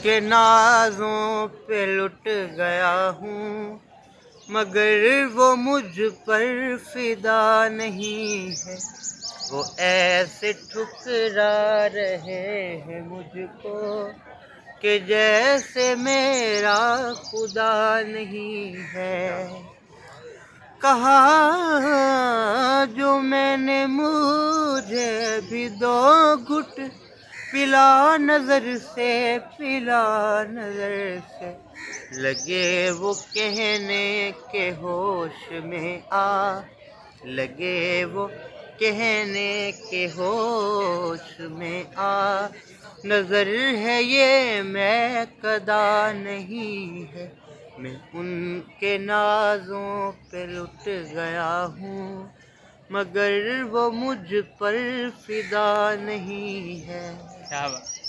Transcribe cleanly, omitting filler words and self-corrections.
उनके नाजों पे लुट गया हूँ, मगर वो मुझ पर फिदा नहीं है। वो ऐसे ठुकरा रहे हैं मुझको कि जैसे मेरा खुदा नहीं है। कहा जो मैंने मुझे भी दो घुट पिला नजर से, पिला नजर से। लगे वो कहने के होश में आ, लगे वो कहने के होश में आ। नजर है ये मैं कदा नहीं है, मैं उनके नाजों पे लुट गया हूँ, मगर वो मुझ पर फिदा नहीं है। क्या बात।